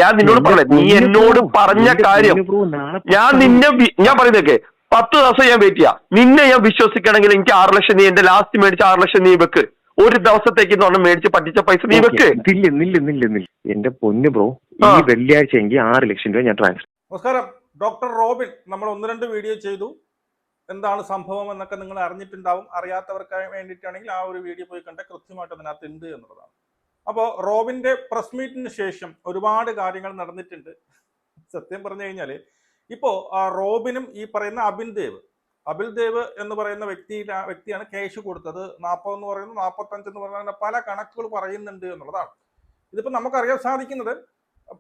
ഞാൻ നിന്നോട് പറഞ്ഞേ, നീ എന്നോട് പറഞ്ഞ കാര്യം ഞാൻ പറയുന്നതൊക്കെ 10 ദിവസം ഞാൻ വെയിറ്റ് ചെയ്യാം. നിന്നെ ഞാൻ വിശ്വസിക്കണമെങ്കിൽ എനിക്ക് 6 ലക്ഷം നീ എന്റെ ലാസ്റ്റ് മേടിച്ച 6 ലക്ഷം നീ വെക്ക്. ഒരു ദിവസത്തേക്ക് മേടിച്ച് പറ്റിച്ച പൈസ നീ വെക്ക്. എന്റെ പൊന്നു ബ്രോ, ഈ വെള്ളിയാഴ്ച എങ്കിൽ 6 ലക്ഷം രൂപ ഞാൻ ട്രാൻസ്ഫർ. നമസ്കാരം, ഡോക്ടർ റോബിൻ. നമ്മൾ 1-2 വീഡിയോ ചെയ്തു. എന്താണ് സംഭവം എന്നൊക്കെ നിങ്ങൾ അറിഞ്ഞിട്ടുണ്ടാവും. അറിയാത്തവർക്ക് വേണ്ടിയിട്ടാണെങ്കിൽ ആ ഒരു വീഡിയോ പോയി കണ്ട കൃത്യമായിട്ട് അതിനകത്ത് ഉണ്ട് എന്നുള്ളതാണ്. അപ്പോൾ റോബിന്റെ പ്രസ് മീറ്റിന് ശേഷം ഒരുപാട് കാര്യങ്ങൾ നടന്നിട്ടുണ്ട്. സത്യം പറഞ്ഞു കഴിഞ്ഞാൽ ഇപ്പോൾ റോബിനും ഈ പറയുന്ന അബിൽ ദേവ് എന്ന് പറയുന്ന വ്യക്തിയാണ് ക്യാഷ് കൊടുത്തത്. 40 എന്ന് പറയുന്നത് 45 എന്ന് പറയുന്ന പല കണക്കുകൾ പറയുന്നുണ്ട് എന്നുള്ളതാണ്. ഇതിപ്പോൾ നമുക്കറിയാൻ സാധിക്കുന്നത്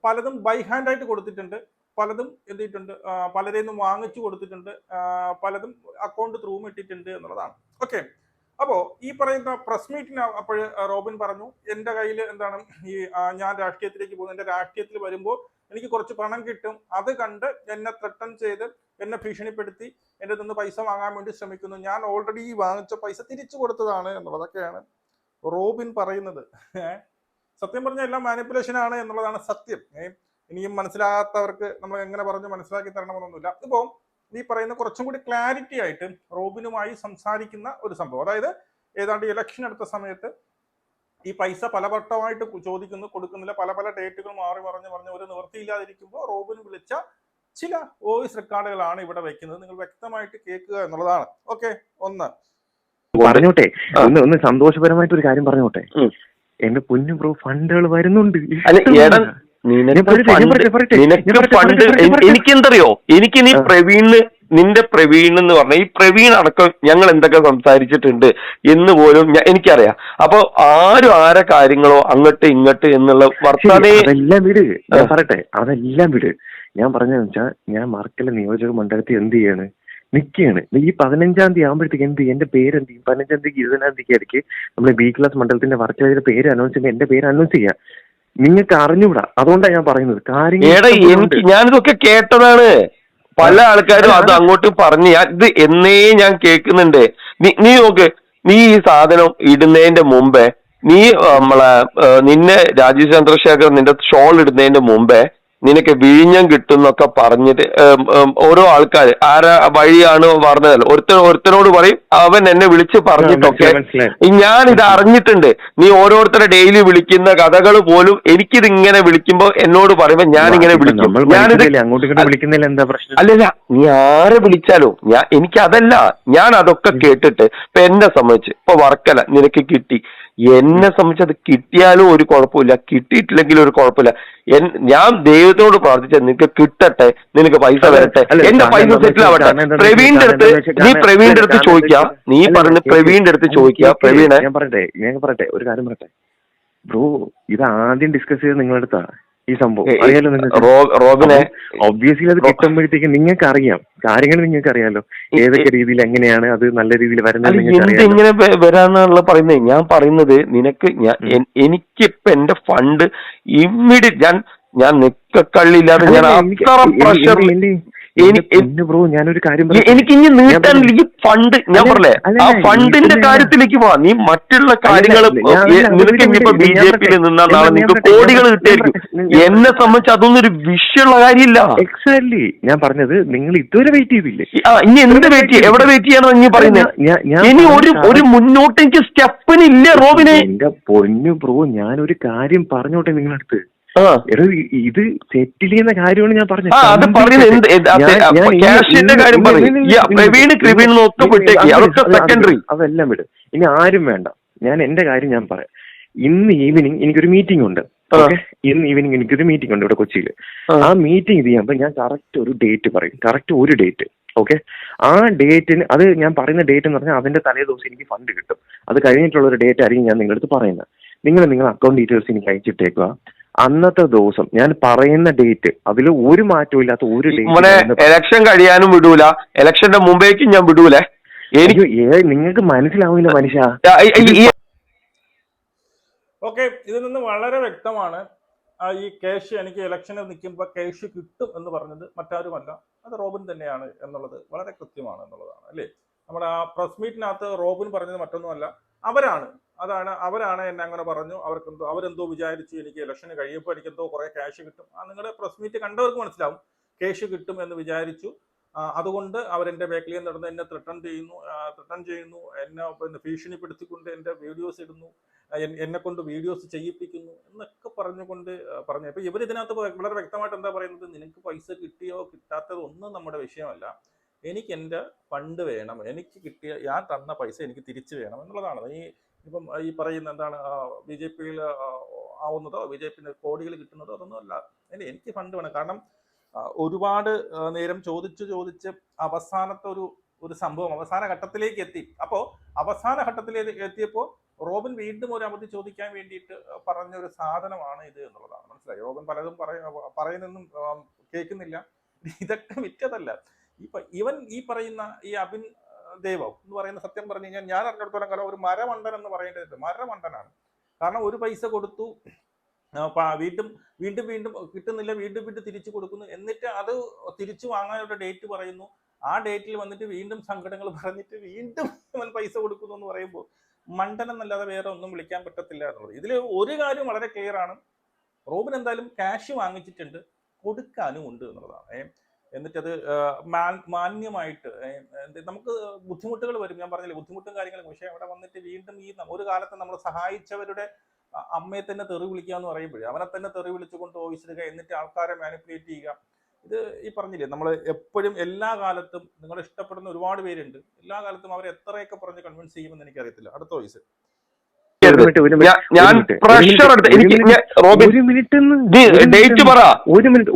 പലതും ബൈ ഹാൻഡ് ആയിട്ട് കൊടുത്തിട്ടുണ്ട്, പലതും എന്ത് ചെയ്തിട്ടുണ്ട്, പലരെയും നിന്നും വാങ്ങിച്ചു കൊടുത്തിട്ടുണ്ട്, പലതും അക്കൗണ്ട് ത്രൂവും ഇട്ടിട്ടുണ്ട് എന്നുള്ളതാണ്. ഓക്കെ, അപ്പോൾ ഈ പറയുന്ന പ്രസ് മീറ്റിന് അപ്പോൾ റോബിൻ പറഞ്ഞു, എൻ്റെ കയ്യിൽ എന്താണ് ഈ ഞാൻ രാഷ്ട്രീയത്തിലേക്ക് പോകുന്നത്, എൻ്റെ രാഷ്ട്രീയത്തിൽ വരുമ്പോൾ എനിക്ക് കുറച്ച് പണം കിട്ടും, അത് കണ്ട് എന്നെ ത്രട്ടൺ ചെയ്ത് എന്നെ ഭീഷണിപ്പെടുത്തി എൻ്റെ നിന്ന് പൈസ വാങ്ങാൻ വേണ്ടി ശ്രമിക്കുന്നു, ഞാൻ ഓൾറെഡി വാങ്ങിച്ച പൈസ തിരിച്ചു കൊടുത്തതാണ് എന്നുള്ളതൊക്കെയാണ് റോബിൻ പറയുന്നത്. സത്യം പറഞ്ഞാൽ എല്ലാം മാനിപ്പുലേഷൻ ആണ് എന്നുള്ളതാണ് സത്യം. ഇനിയും മനസ്സിലാകാത്തവർക്ക് നമ്മൾ എങ്ങനെ പറഞ്ഞ് മനസ്സിലാക്കി തരണമെന്നൊന്നുമില്ല. ഇപ്പോൾ ഈ പറയുന്ന കുറച്ചും കൂടി ക്ലാരിറ്റി ആയിട്ട് റോബിനുമായി സംസാരിക്കുന്ന ഒരു സംഭവം, അതായത് ഏതാണ്ട് ഇലക്ഷൻ എടുത്ത സമയത്ത് ഈ പൈസ പലവട്ടമായിട്ട് ചോദിക്കുന്നു, കൊടുക്കുന്നില്ല, പല ഡേറ്റുകൾ മാറി പറഞ്ഞ് ഒരു നിവൃത്തിയില്ലാതിരിക്കുമ്പോൾ റോബിന് വിളിച്ച ചില വോയിസ് റെക്കോർഡുകളാണ് ഇവിടെ വെക്കുന്നത്. നിങ്ങൾ വ്യക്തമായിട്ട് കേൾക്കുക എന്നുള്ളതാണ്. ഓക്കെ, പറഞ്ഞോട്ടെ, ഒന്ന് സന്തോഷപരമായിട്ട് ഒരു കാര്യം പറഞ്ഞോട്ടെ. എന്റെ പൊന്നു ബ്രോ, ഫണ്ടുകൾ വരുന്നുണ്ട്. എനിക്കെന്തറിയോ, എനിക്ക് നീ നിന്റെ പ്രവീൺ എന്ന് പറഞ്ഞ ഈ പ്രവീൺ അടക്കം ഞങ്ങൾ എന്തൊക്കെ സംസാരിച്ചിട്ടുണ്ട് എന്ന് പോലും എനിക്കറിയാം. അപ്പൊ ആരും ആരെ കാര്യങ്ങളോ അങ്ങോട്ട് ഇങ്ങോട്ട് എന്നുള്ള അതെല്ലാം വിട്. ഞാൻ പറയട്ടെ, അതെല്ലാം വിട്. ഞാൻ പറഞ്ഞതെന്ന് വെച്ചാൽ, ഞാൻ മർക്കല നിയോജക മണ്ഡലത്തിൽ എന്ത് ചെയ്യാണ്, നിൽക്കുകയാണ്. ഈ 15-ാം തീയതി ആകുമ്പോഴത്തേക്ക് എന്റെ പേര് എന്ത് ചെയ്യും, 15-ാം തീയതി 20-ാം തീയതി ഇടയ്ക്ക് നമ്മൾ ബി ക്ലാസ് മണ്ഡലത്തിന്റെ വർക്കലയുടെ പേര് അനൗൺസ് ചെയ്യുമ്പോൾ എന്റെ പേര് അനൗൺസ് ചെയ്യാം. നിങ്ങൾക്ക് അറിഞ്ഞുകൂടാ, അതുകൊണ്ടാണ് ഞാൻ പറയുന്നത്. ഞാനിതൊക്കെ കേട്ടതാണ്, പല ആൾക്കാരും അത് അങ്ങോട്ട് പറഞ്ഞ് ഇത് എന്നേ ഞാൻ കേൾക്കുന്നുണ്ട്. നീ നോക്ക്, നീ ഈ സാധനം ഇടുന്നതിന്റെ മുമ്പേ നിന്നെ രാജീവ് ചന്ദ്രശേഖർ നിന്റെ ഷോൾ ഇടുന്നതിന്റെ മുമ്പേ നിനക്ക് വിഴിഞ്ഞം കിട്ടും എന്നൊക്കെ പറഞ്ഞിട്ട് ഓരോ ആൾക്കാർ ആരാ വഴിയാണ് പറഞ്ഞതല്ലോ, ഒരുത്തനോട് പറയും, അവൻ എന്നെ വിളിച്ച് പറഞ്ഞിട്ടൊക്കെ ഞാൻ ഇത് അറിഞ്ഞിട്ടുണ്ട്. നീ ഓരോരുത്തരെ ഡെയിലി വിളിക്കുന്ന കഥകൾ പോലും എനിക്കിത് ഇങ്ങനെ വിളിക്കുമ്പോ എന്നോട് പറയുമ്പോ ഞാനിങ്ങനെ വിളിക്കും. അല്ലല്ല, നീ ആരെ വിളിച്ചാലോ എനിക്കതല്ല, ഞാൻ അതൊക്കെ കേട്ടിട്ട് ഇപ്പൊ എന്നെ സംബന്ധിച്ച് ഇപ്പൊ വർക്കല നിനക്ക് കിട്ടി, എന്നെ സംബന്ധിച്ച് അത് കിട്ടിയാലും ഒരു കുഴപ്പമില്ല, കിട്ടിയിട്ടില്ലെങ്കിലും ഒരു കുഴപ്പമില്ല. ഞാൻ ദൈവത്തോട് പ്രാർത്ഥിച്ച നിനക്ക് കിട്ടട്ടെ, നിനക്ക് പൈസ വരട്ടെ, എന്റെ പൈസ സെറ്റിൽ ആവട്ടെ. പ്രവീണിന്റെ അടുത്ത് ചോദിക്കാം, നീ പറഞ്ഞ് പ്രവീണിന്റെ അടുത്ത് ചോദിക്കാം. പ്രവീണെ ഞാൻ പറയട്ടെ ഒരു കാര്യം പറയട്ടെ ബ്രോ, ഇത് ആദ്യം ഡിസ്കസ് ചെയ്ത് നിങ്ങളുടെ അടുത്താ ഈ സംഭവം. റോബിനെ ഒബ്വിയസ്ലി അത് കിട്ടുമ്പോഴത്തേക്ക് നിങ്ങൾക്ക് അറിയാം കാര്യങ്ങൾ, നിങ്ങൾക്ക് അറിയാലോ ഏതൊക്കെ രീതിയിൽ എങ്ങനെയാണ് അത് നല്ല രീതിയിൽ വരുന്നത്. ഇങ്ങനെ വരാന്നുള്ള പറയുന്നത്. ഞാൻ പറയുന്നത് നിനക്ക് എനിക്കിപ്പോ എന്റെ ഫണ്ട് ഇമ്മീഡിയറ്റ് ഞാൻ നിക്കക്കള്ളില്ലാതെ ഞാൻ അത്ര പ്രഷർ ബ്രോ, ഞാനൊരു കാര്യം എനിക്ക് ഇനി നീട്ടാൻ ഈ ഫണ്ട് ഞാൻ പറഞ്ഞേ, ആ ഫണ്ടിന്റെ കാര്യത്തിലേക്ക് പോവാ. നീ മറ്റുള്ള കാര്യങ്ങൾ നിനക്ക് ഇനിയിപ്പോ BJP-യിൽ നിന്നാൽ നാളെ നിനക്ക് കോടികൾ കിട്ടിയായിരിക്കും. എന്നെ സംബന്ധിച്ച് അതൊന്നും ഒരു വിഷയമുള്ള കാര്യമില്ല. എക്സാക്ട്ലി ഞാൻ പറഞ്ഞത്, നിങ്ങൾ ഇതുവരെ വെയിറ്റ് ചെയ്തില്ലേ? ഇനി എന്ത് വെയിറ്റ് ചെയ്യും, എവിടെ വെയിറ്റ് ചെയ്യാനോ നീ പറയുന്നത്? ഇനി ഒരു മുന്നോട്ട് എനിക്ക് സ്റ്റെപ്പിനില്ല റോബിനെ. എന്റെ പൊന്നു ബ്രോ, ഞാനൊരു കാര്യം പറഞ്ഞോട്ടെ നിങ്ങളടുത്ത്. ഇത് സെറ്റിൽ ചെയ്യുന്ന കാര്യമാണ് ഞാൻ പറഞ്ഞത്. അതെല്ലാം വിട്, ഇനി ആരും വേണ്ട. ഞാൻ എന്റെ കാര്യം ഞാൻ പറയാം. ഇന്ന് ഈവനിങ് എനിക്കൊരു മീറ്റിംഗ് ഉണ്ട്. ഇന്ന് ഈവനിങ് എനിക്കൊരു മീറ്റിംഗ് ഉണ്ട് ഇവിടെ കൊച്ചിയിൽ. ആ മീറ്റിംഗ് ഇത് ചെയ്യുമ്പോൾ ഞാൻ കറക്റ്റ് ഒരു ഡേറ്റ് പറയും, കറക്റ്റ് ഒരു ഡേറ്റ്. ഓക്കെ, ആ ഡേറ്റിന്, അത് ഞാൻ പറയുന്ന ഡേറ്റ് എന്ന് പറഞ്ഞാൽ അതിന്റെ തലേ ദിവസം എനിക്ക് ഫണ്ട് കിട്ടും. അത് കഴിഞ്ഞിട്ടുള്ള ഒരു ഡേറ്റ് ആയിരിക്കും ഞാൻ നിങ്ങളുടെ അടുത്ത് പറയുന്നത്. നിങ്ങളുടെ അക്കൗണ്ട് ഡീറ്റെയിൽസ് എനിക്ക് അയച്ചിട്ടേക്കുക. അന്നത്തെ ദിവസം ഞാൻ പറയുന്ന ഡേറ്റ്, അതിൽ ഒരു മാറ്റവും ഇല്ലാത്ത ഒരു ഡേറ്റ്. ഇലക്ഷൻ കഴിയാനും വിടൂല, ഇലക്ഷന്റെ മുമ്പേക്കും ഞാൻ വിടൂലേ. നിങ്ങൾക്ക് മനസ്സിലാവില്ല മനുഷ്യ. ഓക്കെ, ഇതിൽ നിന്ന് വളരെ വ്യക്തമാണ് ഈ ക്യാഷ് എനിക്ക് ഇലക്ഷന് നിൽക്കുമ്പോൾ ക്യാഷ് കിട്ടും എന്ന് പറഞ്ഞത് മറ്റാരുമല്ല, അത് റോബിൻ തന്നെയാണ് എന്നുള്ളത് വളരെ കൃത്യമാണ് എന്നുള്ളതാണ് അല്ലേ. നമ്മുടെ ആ പ്രസ് മീറ്റിനകത്ത് റോബിൻ പറഞ്ഞത് മറ്റൊന്നുമല്ല, അവരാണ് അവരാണ് എന്നെ അങ്ങനെ പറഞ്ഞു. അവരെന്തോ വിചാരിച്ചു എനിക്ക് ഇലക്ഷന് കഴിയുമ്പോൾ എനിക്കെന്തോ കുറെ ക്യാഷ് കിട്ടും. നിങ്ങളുടെ പ്രസ് മീറ്റ് കണ്ടവർക്ക് മനസ്സിലാവും, ക്യാഷ് കിട്ടും എന്ന് വിചാരിച്ചു. അതുകൊണ്ട് അവരെന്റെ ബാക്കിൽ നടന്ന് എന്നെ ത്രെട്ടൺ ചെയ്യുന്നു, എന്നെ ഭീഷണിപ്പെടുത്തിക്കൊണ്ട് എന്റെ വീഡിയോസ് ഇടുന്നു, എന്നെ കൊണ്ട് വീഡിയോസ് ചെയ്യിപ്പിക്കുന്നു എന്നൊക്കെ പറഞ്ഞു. അപ്പൊ ഇവരിതിനകത്ത് വളരെ വ്യക്തമായിട്ട് എന്താ പറയുന്നത്, നിനക്ക് പൈസ കിട്ടിയോ കിട്ടാത്തതോ ഒന്നും നമ്മുടെ വിഷയമല്ല, എനിക്ക് എൻ്റെ ഫണ്ട് വേണം, എനിക്ക് കിട്ടിയ ഞാൻ തന്ന പൈസ എനിക്ക് തിരിച്ചു വേണം എന്നുള്ളതാണ്. ഇപ്പം ഈ പറയുന്ന എന്താണ് BJP-യിൽ ആവുന്നതോ BJP-ന് കോടികൾ കിട്ടുന്നതോ അതൊന്നും അല്ല. എനിക്ക് ഫണ്ട് വേണം. കാരണം ഒരുപാട് നേരം ചോദിച്ച് അവസാനത്തെ ഒരു സംഭവം അവസാന ഘട്ടത്തിലേക്ക് എത്തി. അപ്പോൾ അവസാന ഘട്ടത്തിലേക്ക് എത്തിയപ്പോൾ റോബിൻ വീണ്ടും ഒരു അവധി ചോദിക്കാൻ വേണ്ടിയിട്ട് പറഞ്ഞൊരു സാധനമാണ് ഇത് എന്നുള്ളതാണ്. മനസ്സിലായി? റോബിൻ പലതും പറയുന്നൊന്നും കേൾക്കുന്നില്ല. ഇതൊക്കെ വിറ്റതല്ല. ഇവൻ ഈ പറയുന്ന ഈ അബിൻ ദേവം എന്ന് പറയുന്ന, സത്യം പറഞ്ഞു കഴിഞ്ഞാൽ ഞാൻ അറിഞ്ഞിടത്തോളം കാലം ഒരു മരമണ്ടൻ എന്ന് പറയേണ്ടത് മരമണ്ടനാണ്. കാരണം ഒരു പൈസ കൊടുത്തു, വീണ്ടും കിട്ടുന്നില്ല, വീണ്ടും തിരിച്ചു കൊടുക്കുന്നു, എന്നിട്ട് അത് തിരിച്ചു വാങ്ങാനുള്ള ഡേറ്റ് പറയുന്നു. ആ ഡേറ്റിൽ വന്നിട്ട് വീണ്ടും സങ്കടങ്ങൾ പറഞ്ഞിട്ട് വീണ്ടും അവൻ പൈസ കൊടുക്കുന്നു എന്ന് പറയുമ്പോൾ മണ്ടൻ എന്നല്ലാതെ വേറെ ഒന്നും വിളിക്കാൻ പറ്റത്തില്ല എന്നുള്ളത്. ഇതിൽ ഒരു കാര്യം വളരെ ക്ലിയർ ആണ്, റോബിൻ എന്തായാലും ക്യാഷ് വാങ്ങിച്ചിട്ടുണ്ട്, കൊടുക്കാനും ഉണ്ട് എന്നുള്ളതാണ്. എന്നിട്ടത് മാന്യമായിട്ട്, നമുക്ക് ബുദ്ധിമുട്ടുകൾ വരും, ഞാൻ പറഞ്ഞില്ലേ ബുദ്ധിമുട്ടും കാര്യങ്ങളും. പക്ഷെ അവിടെ വന്നിട്ട് വീണ്ടും ഒരു കാലത്ത് നമ്മൾ സഹായിച്ചവരുടെ അമ്മയെ തന്നെ തെറി വിളിക്കുക എന്ന് പറയുമ്പോഴേ അവനെ തന്നെ തെറി വിളിച്ചുകൊണ്ട് വോയിസ് ഇടുക, എന്നിട്ട് ആൾക്കാരെ മാനിപ്പുലേറ്റ് ചെയ്യുക. ഇത് ഈ പറഞ്ഞില്ലേ, നമ്മൾ എപ്പോഴും എല്ലാ കാലത്തും നിങ്ങൾ ഇഷ്ടപ്പെടുന്ന ഒരുപാട് പേരുണ്ട്, എല്ലാ കാലത്തും അവരെ എത്രയൊക്കെ പറഞ്ഞ് കൺവിൻസ് ചെയ്യുമെന്ന് എനിക്കറിയത്തില്ല. അടുത്ത വോയിസ്. ഞാൻ പ്രഷർ എടുത്ത് എനിക്ക് ഡേറ്റ് പറ.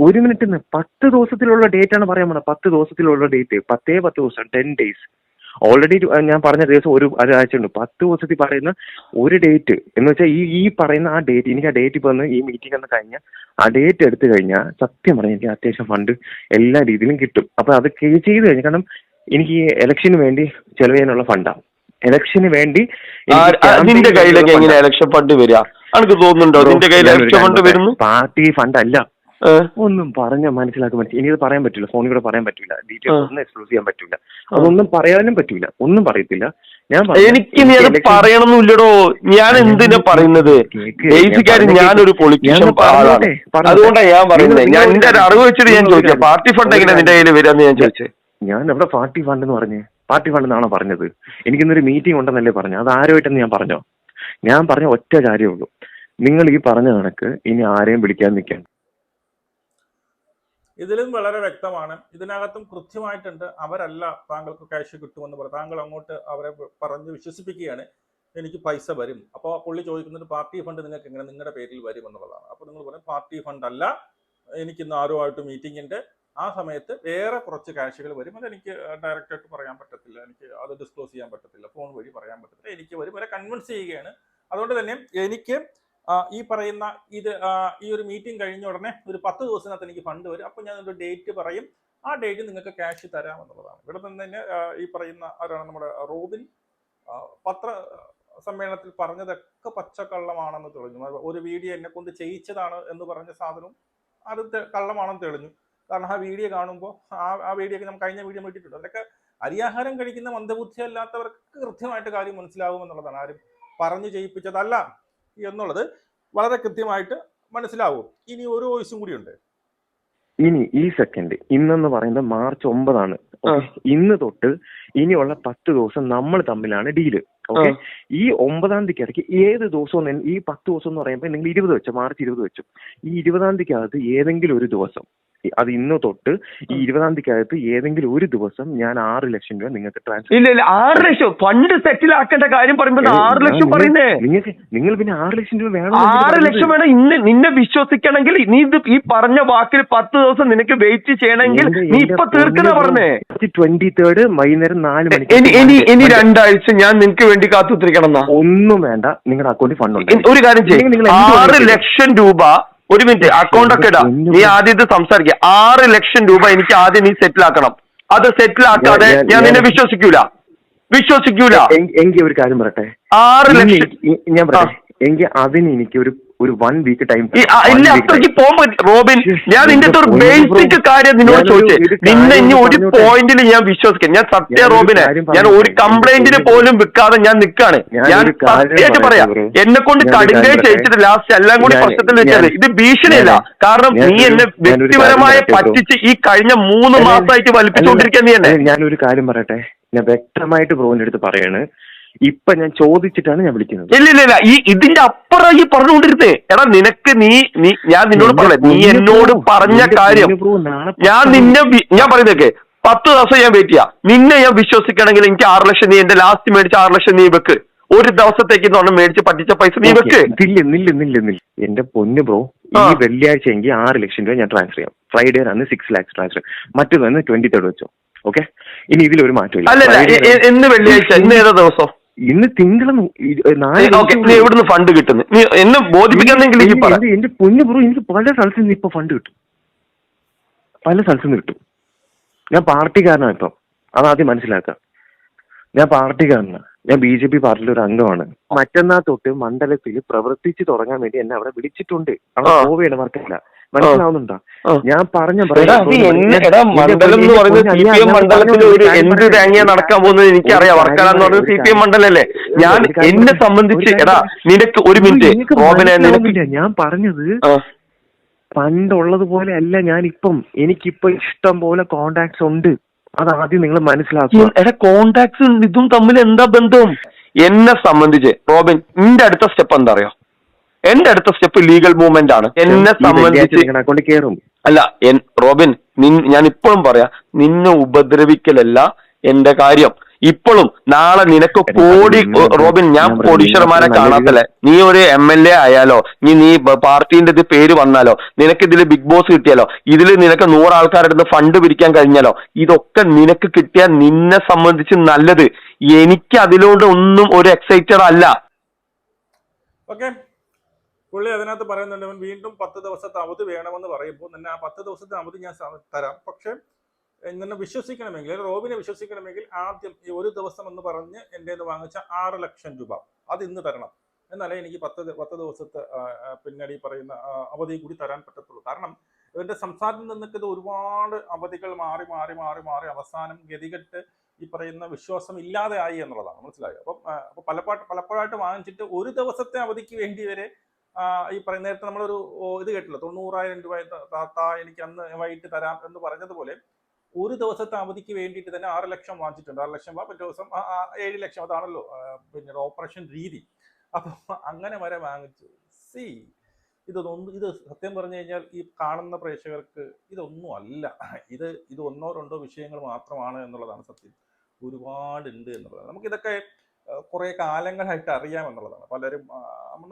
ഒരു മിനിറ്റ് 10 ദിവസത്തിലുള്ള ഡേറ്റ് ആണ് പറയാൻ പോകുന്നത്. 10 ദിവസത്തിലുള്ള ഡേറ്റ്, 10 ദിവസം, 10 days. ഓൾറെഡി ഞാൻ പറഞ്ഞ ദിവസം ഒരാഴ്ച ഉണ്ട്. 10 ദിവസത്തിൽ പറയുന്ന ഒരു ഡേറ്റ് എന്ന് വെച്ചാൽ ഈ പറയുന്ന ആ ഡേറ്റ്, എനിക്ക് ആ ഡേറ്റ് ഇപ്പൊ ഈ മീറ്റിംഗ് എന്ന് കഴിഞ്ഞാൽ ആ ഡേറ്റ് എടുത്തു കഴിഞ്ഞാൽ സത്യം പറഞ്ഞാൽ എനിക്ക് അത്യാവശ്യം ഫണ്ട് എല്ലാ രീതിയിലും കിട്ടും. അപ്പൊ അത് ചെയ്ത് കഴിഞ്ഞാൽ, കാരണം എനിക്ക് ഇലക്ഷന് വേണ്ടി ചെലവ് ചെയ്യാനുള്ള ഫണ്ടാണ്. ഇലക്ഷന് വേണ്ടി നിന്റെ കയ്യിലേക്ക് എങ്ങനെ ഇലക്ഷൻ ഫണ്ട് വരിക? എനിക്ക് തോന്നുന്നുണ്ടോ നിന്റെ കയ്യിൽ ഇലക്ഷൻ ഫണ്ട് വരുന്നു? പാർട്ടി ഫണ്ട് അല്ല. ഒന്നും പറഞ്ഞ മനസ്സിലാക്കാൻ പറ്റില്ല. എനിക്കത് പറയാൻ പറ്റില്ല, ഫോണിൽ കൂടെ പറയാൻ പറ്റില്ല, ഡീറ്റെയിൽസ് ഒന്നും എക്സ്പ്ലോസ് ചെയ്യാൻ പറ്റില്ല, അതൊന്നും പറയാനും പറ്റില്ല, ഒന്നും പറയത്തില്ല. എനിക്ക് നീ അത് പറയണമെന്നില്ലടോ. ഞാൻ എന്തിനാ പറയുന്നത്? ബേസിക്കാരി ഞാനൊരു പൊളിറ്റീഷ്യൻ ആളാണ്, അതുകൊണ്ടാണ് ഞാൻ പറയുന്നത്. ഞാൻ എന്റെ ഒരു അറിവ് വെച്ചിട്ട് ഞാൻ ചോദിച്ചത് പാർട്ടി ഫണ്ട് എങ്ങനെ നിന്റെ കയ്യിൽ വരാന്ന് ഞാൻ ചോദിച്ചത്. ഞാൻ എവിടെ പാർട്ടി ഫണ്ട് എന്ന് പറഞ്ഞേ? പാർട്ടി ഫണ്ട് എന്നാണോ പറഞ്ഞത്? എനിക്കിന്നൊരു മീറ്റിംഗ് ഉണ്ടെന്നല്ലേ പറഞ്ഞു. അത് ആരുമായിട്ടെന്ന് ഞാൻ പറഞ്ഞോ? ഞാൻ പറഞ്ഞ ഒറ്റ കാര്യമേ ഉള്ളൂ, നിങ്ങൾ ഈ പറഞ്ഞ കണക്ക് ഇനി ആരെയും വിളിക്കാൻ നിൽക്കാൻ. ഇതിലും വളരെ വ്യക്തമാണ്, ഇതിനകത്തും കൃത്യമായിട്ടുണ്ട്. അവരല്ല താങ്കൾക്ക് ക്യാഷ് കിട്ടുമെന്ന് പറയും, താങ്കൾ അങ്ങോട്ട് അവരെ പറഞ്ഞ് വിശ്വസിപ്പിക്കുകയാണ് എനിക്ക് പൈസ വരും. അപ്പോൾ പുള്ളി ചോദിക്കുന്നത് പാർട്ടി ഫണ്ട് നിങ്ങൾക്ക് എങ്ങനെ നിങ്ങളുടെ പേരിൽ വരും എന്നുള്ളതാണ്. അപ്പോൾ നിങ്ങൾ പറയും പാർട്ടി ഫണ്ട് അല്ല, എനിക്കിന്ന് ആരുമായിട്ട് മീറ്റിംഗ് ഉണ്ട്, ആ സമയത്ത് വേറെ കുറച്ച് ക്യാഷുകൾ വരും, അതെനിക്ക് ഡയറക്റ്റായിട്ട് പറയാൻ പറ്റത്തില്ല, എനിക്ക് അത് ഡിസ്ക്ലോസ് ചെയ്യാൻ പറ്റത്തില്ല, ഫോൺ വഴി പറയാൻ പറ്റത്തില്ല, എനിക്ക് വരും, വരെ കൺവിൻസ് ചെയ്യുകയാണ്. അതുകൊണ്ട് തന്നെ എനിക്ക് ഈ പറയുന്ന ഈ ഒരു മീറ്റിംഗ് കഴിഞ്ഞ ഉടനെ ഒരു 10 ദിവസത്തിനകത്ത് എനിക്ക് ഫണ്ട് വരും, അപ്പോൾ ഞാൻ ഒരു ഡേറ്റ് പറയും, ആ ഡേറ്റ് നിങ്ങൾക്ക് ക്യാഷ് തരാം എന്നുള്ളതാണ്. ഇവിടെ നിന്ന് തന്നെ ഈ പറയുന്ന ആരാണ് നമ്മുടെ റോബിൻ പത്ര സമ്മേളനത്തിൽ പറഞ്ഞതൊക്കെ പച്ചക്കള്ളമാണെന്ന് തെളിഞ്ഞു. ഒരു വീഡിയോ എന്നെ കൊണ്ട് ചെയ്യിച്ചതാണ് എന്ന് പറഞ്ഞ സാധനവും അത് കള്ളമാണെന്ന് തെളിഞ്ഞു. കാരണം ആ വീഡിയോ കാണുമ്പോൾ ആ വീഡിയോ നമുക്ക് കഴിഞ്ഞ വീഡിയോ ഇട്ടിട്ടുണ്ട്. അതൊക്കെ അരിയാഹാരം കഴിക്കുന്ന മന്ദബുദ്ധി അല്ലാത്തവർക്ക് കൃത്യമായിട്ട് കാര്യം മനസ്സിലാവും എന്നുള്ളതാണ്. ആരും പറഞ്ഞു ചെയ്യിപ്പിച്ചതല്ല എന്നുള്ളത് വളരെ കൃത്യമായിട്ട് മനസ്സിലാവും. ഇനി ഒരു വോയിസും കൂടി ഉണ്ട്. ഇനി ഈ സെക്കൻഡ്, ഇന്നെന്ന് പറയുന്നത് മാർച്ച് 9 ഇന്ന് തൊട്ട് ഇനിയുള്ള 10 ദിവസം നമ്മൾ തമ്മിലാണ് ഡീല്. ഓക്കെ, ഈ 9-ാം തീയതിക്ക് ഇടയ്ക്ക് ഏത് ദിവസവും, ഈ 10 ദിവസം എന്ന് പറയുമ്പോൾ നിങ്ങൾ 20 വെച്ചു, മാർച്ച് 20 വെച്ചു, ഈ 20-ാം തീയതിക്കകത്ത് ഏതെങ്കിലും ഒരു ദിവസം, അത് ഇന്ന് തൊട്ട് ഈ 20-ാം തീയതിക്കകത്ത് ഏതെങ്കിലും ഒരു ദിവസം ഞാൻ 6 ലക്ഷം രൂപ നിങ്ങൾക്ക് ട്രാൻസ്ഫർ. ഇല്ല 6 ലക്ഷം ഫണ്ട് സെറ്റിൽ ആക്കേണ്ട കാര്യം പറയുമ്പോൾ 6 ലക്ഷം പറയുന്നേ. നിങ്ങൾ പിന്നെ 6 ലക്ഷം രൂപ വേണം. 6 ലക്ഷം വേണം. ഇന്ന് നിന്നെ വിശ്വസിക്കണമെങ്കിൽ നീ ഇത് ഈ പറഞ്ഞ വാക്കിൽ 10 ദിവസം നിനക്ക് വെയിറ്റ് ചെയ്യണമെങ്കിൽ നീ ഇപ്പൊ തീർക്കുന്ന പറഞ്ഞേ. 23rd വൈകുന്നേരം 4 മണിക്ക്. ഇനി 2 ആഴ്ച ഞാൻ നിനക്ക് വേണ്ടി കാത്തുത്തിരിക്കണം എന്നാ? ഒന്നും വേണ്ട, നിങ്ങളുടെ അക്കൗണ്ടിൽ ഫണ്ട് ഉണ്ട്. ഒരു കാര്യം ചെയ്യും, 6 ലക്ഷം രൂപ, ഒരു മിനിറ്റ് അക്കൗണ്ട് ഒക്കെ ഇടാം, നീ ആദ്യം ഇത് സംസാരിക്കുക. 6 ലക്ഷം രൂപ എനിക്ക് ആദ്യം നീ സെറ്റിൽ ആക്കണം. അത് സെറ്റിൽ ആക്കാതെ ഞാൻ നിന്നെ വിശ്വസിക്കൂല. എങ്കിൽ ഒരു കാര്യം പറയട്ടെ, 6 ലക്ഷം ഞാൻ പറയട്ടെ, എങ്കിൽ അതിന് എനിക്ക് ഒരു 1 വീക്ക് ടൈം. ഇല്ല, അത്രയ്ക്ക് പോകാൻ പറ്റും റോബിൻ. ഞാൻ നിന്റെ അടുത്ത് ഒരു ബേസിക് കാര്യം നിന്നോട് ചോദിച്ചേ. നിന്നെ ഇനി ഒരു പോയിന്റിൽ ഞാൻ വിശ്വസിക്കാം. ഞാൻ സത്യ റോബിനെ, ഞാൻ ഒരു കംപ്ലൈന്റിന് പോലും വിൽക്കാതെ ഞാൻ നിൽക്കാണ്. ഞാൻ സത്യമായിട്ട് പറയാം, എന്നെ കൊണ്ട് കടുങ്കൈ ചെയ്യിച്ചിട്ട് ലാസ്റ്റ് എല്ലാം കൂടി പ്രശ്നത്തിൽ വെച്ചത് ഇത് ഭീഷണിയല്ല. കാരണം നീ എന്നെ വ്യക്തിപരമായി പറ്റിച്ച് ഈ കഴിഞ്ഞ 3 മാസമായിട്ട് വലിപ്പിച്ചുകൊണ്ടിരിക്കാൻ നീ എന്നെ. ഞാനൊരു കാര്യം പറയട്ടെ, ഞാൻ വ്യക്തമായിട്ട് ബ്രോന്റെ അടുത്ത് പറയാണ്, ഇപ്പൊ ഞാൻ ചോദിച്ചിട്ടാണ് ഞാൻ വിളിക്കുന്നത്. ഇല്ല ഇതിന്റെ അപ്പുറം ഈ പറഞ്ഞുകൊണ്ടിരുന്നേ. എടാ നിനക്ക് നീ ഞാൻ നിന്നോട് പറഞ്ഞേ, നീ എന്നോട് പറഞ്ഞ കാര്യം ഞാൻ പറയുന്നേക്കെ 10 ദിവസം ഞാൻ വെയിറ്റ് ചെയ്യാം. നിന്നെ ഞാൻ വിശ്വസിക്കണമെങ്കിൽ എനിക്ക് 6 ലക്ഷം നീ എന്റെ ലാസ്റ്റ് മേടിച്ച 6 ലക്ഷം നീ വെക്ക്. ഒരു ദിവസത്തേക്ക് മേടിച്ച് പറ്റിച്ച പൈസ നീ വെക്ക്. നില്ല എന്റെ പൊന്ന് ബ്രോ, ഈ വെള്ളിയാഴ്ച എങ്കിൽ 6 ലക്ഷം രൂപ ഞാൻ ട്രാൻസ്ഫർ ചെയ്യാം. ഫ്രൈഡേ ആണ് 6 lakhs ട്രാൻസ്ഫർ. മറ്റൊന്ന് 23rd വെച്ചോ. ഓക്കെ, ഇനി ഇതിലൊരു മാറ്റമില്ല. അല്ലല്ല, എന്ന് വെള്ളിയാഴ്ച, ഇന്ന് ഏതാ ദിവസം? ഇന്ന് തിങ്കൾ. നീ എവിടുന്ന് ഫണ്ട് കിട്ടുന്നു? നീ എന്നെ ബോധിപ്പിക്കുന്നെങ്കിൽ എന്റെ പൊന്നു ബ്രോ, എനിക്ക് പല സ്ഥലത്തു നിന്ന് ഇപ്പൊ ഫണ്ട് കിട്ടും, പല സ്ഥലത്തു നിന്ന് കിട്ടും. ഞാൻ പാർട്ടിക്കാരനാണ് ഇപ്പം, അതാദ്യം മനസ്സിലാക്കാം. ഞാൻ പാർട്ടിക്കാരനാണ്, ഞാൻ BJP പാർട്ടിയിലെ ഒരു അംഗമാണ്. മറ്റന്നാൾ തൊട്ട് മണ്ഡലത്തിൽ പ്രവർത്തിച്ചു തുടങ്ങാൻ വേണ്ടി എന്നെ അവിടെ വിളിച്ചിട്ടുണ്ട്. അവിടെ പോവേണ്ട വർക്കല്ല, മനസ്സിലാവുന്നുണ്ടോ? ഞാൻ പറഞ്ഞ മണ്ഡലം എന്ന് പറയുന്നത് CPM മണ്ഡലത്തിൽ ഒരു എന്ത് തേങ്ങ നടക്കാൻ പോകുന്നത് എനിക്കറിയാം. വർക്കല എന്ന് പറയുന്നത് CPM മണ്ഡലല്ലേ. ഞാൻ എന്നെ സംബന്ധിച്ച് എടാ നിനക്ക് ഒരു മിനിറ്റ് റോബിനെ, ഞാൻ പറഞ്ഞത് പണ്ടുള്ളതുപോലെ അല്ല. എനിക്കിപ്പോ ഇഷ്ടം പോലെ കോണ്ടാക്ട്സ് ഉണ്ട്. അതാദ്യം നിങ്ങൾ മനസ്സിലാക്കുക. എടാ കോണ്ടാക്ട്സ് ഇതും തമ്മിൽ എന്താ ബന്ധം? എന്നെ സംബന്ധിച്ച് റോബിൻ, നിന്റെ അടുത്ത സ്റ്റെപ്പ് എന്താ അറിയോ? എന്റെ അടുത്ത സ്റ്റെപ്പ് ലീഗൽ മൂവ്മെന്റ് ആണ്. എന്നെ സംബന്ധിച്ച് അല്ല റോബിൻ, ഞാൻ ഇപ്പോഴും പറയാം, നിന്നെ ഉപദ്രവിക്കലല്ല എന്റെ കാര്യം. ഇപ്പോഴും നാളെ നിനക്ക് റോബിൻ, ഞാൻ കോടീശ്വരന്മാരെ കാണാത്തല്ലേ. നീ ഒരു MLA ആയാലോ, നീ പാർട്ടിന്റെ ഇത് പേര് വന്നാലോ, നിനക്ക് ഇതിൽ ബിഗ് ബോസ് കിട്ടിയാലോ, ഇതിൽ നിനക്ക് 100 ആൾക്കാരുടെ അടുത്ത് ഫണ്ട് പിരിക്കാൻ കഴിഞ്ഞാലോ, ഇതൊക്കെ നിനക്ക് കിട്ടിയാൽ നിന്നെ സംബന്ധിച്ച് നല്ലത്. എനിക്ക് അതിലോട്ട് ഒന്നും ഒരു എക്സൈറ്റഡ് അല്ല. ഓക്കെ, പുള്ളി അതിനകത്ത് പറയുന്നുണ്ട് വീണ്ടും 10 ദിവസത്തെ അവധി വേണമെന്ന് പറയുമ്പോൾ തന്നെ ആ 10 ദിവസത്തെ അവധി ഞാൻ തരാം. പക്ഷെ എന്നെ വിശ്വസിക്കണമെങ്കിൽ, റോബിനെ വിശ്വസിക്കണമെങ്കിൽ ആദ്യം ഈ ഒരു ദിവസം എന്ന് പറഞ്ഞ് എൻ്റെ വാങ്ങിച്ച 6 ലക്ഷം രൂപ അത് ഇന്ന് തരണം. എന്നാലേ എനിക്ക് 10 ദിവസത്തെ പിന്നീട് ഈ പറയുന്ന അവധി കൂടി തരാൻ പറ്റത്തുള്ളൂ. കാരണം ഇവന്റെ സംസ്ഥാനത്ത് നിന്നൊക്കെ ഇത് ഒരുപാട് അവധികൾ മാറി മാറി മാറി മാറി അവസാനം ഗതികെട്ട് ഈ പറയുന്ന വിശ്വാസം ഇല്ലാതെ ആയി എന്നുള്ളതാണ്. മനസ്സിലായോ? അപ്പം പലപ്പോഴായിട്ട് വാങ്ങിച്ചിട്ട് ഒരു ദിവസത്തെ അവധിക്ക് വേണ്ടി വരെ ഈ പറയുന്ന നേരത്തെ നമ്മളൊരു ഇത് കേട്ടില്ല, 90,000 രൂപ താത്ത എനിക്ക് അന്ന് വൈകിട്ട് തരാം എന്ന് പറഞ്ഞതുപോലെ ഒരു ദിവസത്തെ അവധിക്ക് വേണ്ടിയിട്ട് തന്നെ 6 ലക്ഷം വാങ്ങിച്ചിട്ടുണ്ട്. 6 ലക്ഷം മറ്റേ ദിവസം 7 ലക്ഷം, അതാണല്ലോ പിന്നെ ഓപ്പറേഷൻ രീതി. അപ്പം അങ്ങനെ വരെ വാങ്ങിച്ചു. ഇത് സത്യം പറഞ്ഞു കഴിഞ്ഞാൽ ഈ കാണുന്ന പ്രേക്ഷകർക്ക് ഇതൊന്നും അല്ല. ഇത് 1 or 2 വിഷയങ്ങൾ മാത്രമാണ് എന്നുള്ളതാണ് സത്യം. ഒരുപാടുണ്ട് എന്നുള്ളതാണ്. നമുക്കിതൊക്കെ കുറെ കാലങ്ങളായിട്ട് അറിയാമെന്നുള്ളതാണ്. പലരും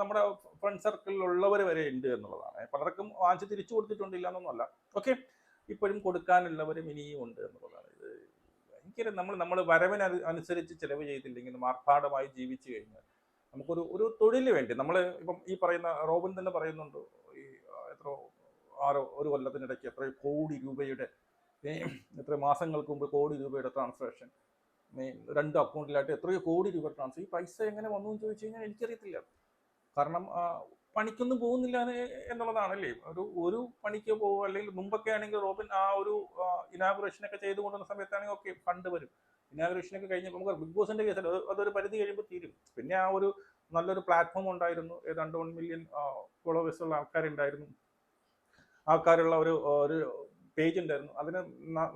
നമ്മുടെ ഫ്രണ്ട് സർക്കിളിലുള്ളവർ വരെ ഉണ്ട് എന്നുള്ളതാണ്. പലർക്കും വാങ്ങിച്ച് തിരിച്ചു കൊടുത്തിട്ടുണ്ടില്ല എന്നൊന്നുമല്ല. ഓക്കെ, ഇപ്പോഴും കൊടുക്കാനുള്ളവരും ഇനിയും ഉണ്ട് എന്നുള്ളതാണ്. ഇത് ഭയങ്കര നമ്മൾ വരവിന് അനുസരിച്ച് ചിലവ് ചെയ്തില്ലെങ്കിൽ, ആർഭാടമായി ജീവിച്ചു കഴിഞ്ഞാൽ നമുക്കൊരു തൊഴിൽ വേണ്ടി നമ്മൾ ഇപ്പം ഈ പറയുന്ന റോബിൻ തന്നെ പറയുന്നുണ്ട്, ഈ ഒരു കൊല്ലത്തിനിടയ്ക്ക് എത്രയോ കോടി രൂപയുടെ, എത്ര മാസങ്ങൾക്ക് മുമ്പ് കോടി രൂപയുടെ ട്രാൻസാക്ഷൻ 2 അക്കൗണ്ടിലായിട്ട് എത്രയോ കോടി രൂപ ട്രാൻസ്ഫർ. ഈ പൈസ എങ്ങനെ വന്നു എന്ന് ചോദിച്ചു കഴിഞ്ഞാൽ എനിക്കറിയത്തില്ല. കാരണം പണിക്കൊന്നും പോകുന്നില്ല എന്നുള്ളതാണല്ലേ. ഒരു പണിക്ക് പോകും. അല്ലെങ്കിൽ മുമ്പൊക്കെ ആണെങ്കിൽ റോബിൻ ആ ഒരു ഇനാഗുറേഷനൊക്കെ ചെയ്ത് കൊണ്ടുവന്ന സമയത്താണെങ്കിൽ ഓക്കെ ഫണ്ട് വരും. ഇനാഗുറേഷനൊക്കെ കഴിഞ്ഞപ്പോൾ നമുക്ക് ബിഗ് ബോസിന്റെ കേസിൽ അതൊരു പരിധി കഴിയുമ്പോൾ തീരും. പിന്നെ ആ ഒരു നല്ലൊരു പ്ലാറ്റ്ഫോം ഉണ്ടായിരുന്നു. ഏതാണ്ട് 1 million ഫോളോവേഴ്സ് ഉള്ള ആൾക്കാരുണ്ടായിരുന്നു. ആൾക്കാരുള്ള ഒരു പേജ് ഉണ്ടായിരുന്നു. അതിന്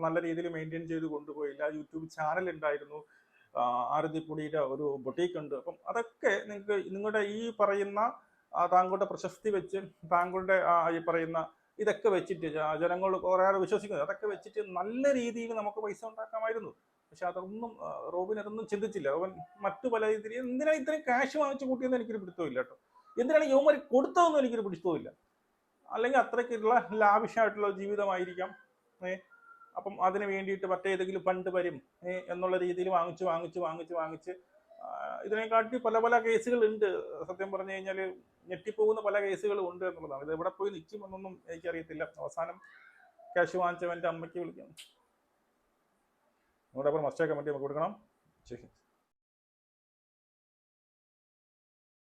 നല്ല രീതിയിൽ മെയിൻറ്റെയിൻ ചെയ്ത് കൊണ്ടുപോയില്ല. യൂട്യൂബ് ചാനൽ ഉണ്ടായിരുന്നു. ആരതിപ്പൊടിയുടെ ഒരു ബൊട്ടീക്ക് ഉണ്ട്. അപ്പം അതൊക്കെ നിങ്ങളുടെ ഈ പറയുന്ന താങ്കളുടെ പ്രശസ്തി വെച്ച്, താങ്കളുടെ ഈ പറയുന്ന ഇതൊക്കെ വെച്ചിട്ട് ജനങ്ങൾ കുറേ വിശ്വസിക്കുന്നത്, അതൊക്കെ വെച്ചിട്ട് നല്ല രീതിയിൽ നമുക്ക് പൈസ ഉണ്ടാക്കാമായിരുന്നു. പക്ഷെ അതൊന്നും റോബിൻ അതൊന്നും ചിന്തിച്ചില്ല. റോബിൻ മറ്റു പല രീതിയിൽ എന്തിനാണ് ഇത്രയും ക്യാഷ് വാങ്ങിച്ചു കൂട്ടിയെന്ന് എനിക്കൊരു പിടുത്തമില്ല കേട്ടോ. എന്തിനാണ് യുവമാർ കൊടുത്തതെന്നും എനിക്കൊരു പിടുത്തമില്ല. അല്ലെങ്കിൽ അത്രയ്ക്കുള്ള ലാവിഷായിട്ടുള്ള ജീവിതമായിരിക്കാം. അപ്പം അതിന് വേണ്ടിയിട്ട് മറ്റേതെങ്കിലും ഫണ്ട് വരും എന്നുള്ള രീതിയിൽ വാങ്ങിച്ച് ഇതിനെക്കാട്ടി പല കേസുകളുണ്ട്. സത്യം പറഞ്ഞു കഴിഞ്ഞാൽ ഞെട്ടിപ്പോകുന്ന പല കേസുകളും ഉണ്ട് എന്നുള്ളതാണ്. ഇത് എവിടെ പോയി നിൽക്കുമെന്നൊന്നും എനിക്കറിയത്തില്ല. അവസാനം ക്യാഷ് വാങ്ങിച്ചവൻ്റെ അമ്മയ്ക്ക് വിളിക്കാം. നിങ്ങളുടെ അപ്പോൾ മസ്റ്റേ കമൻറ്റ് നമുക്ക് കൊടുക്കണം. ശരി.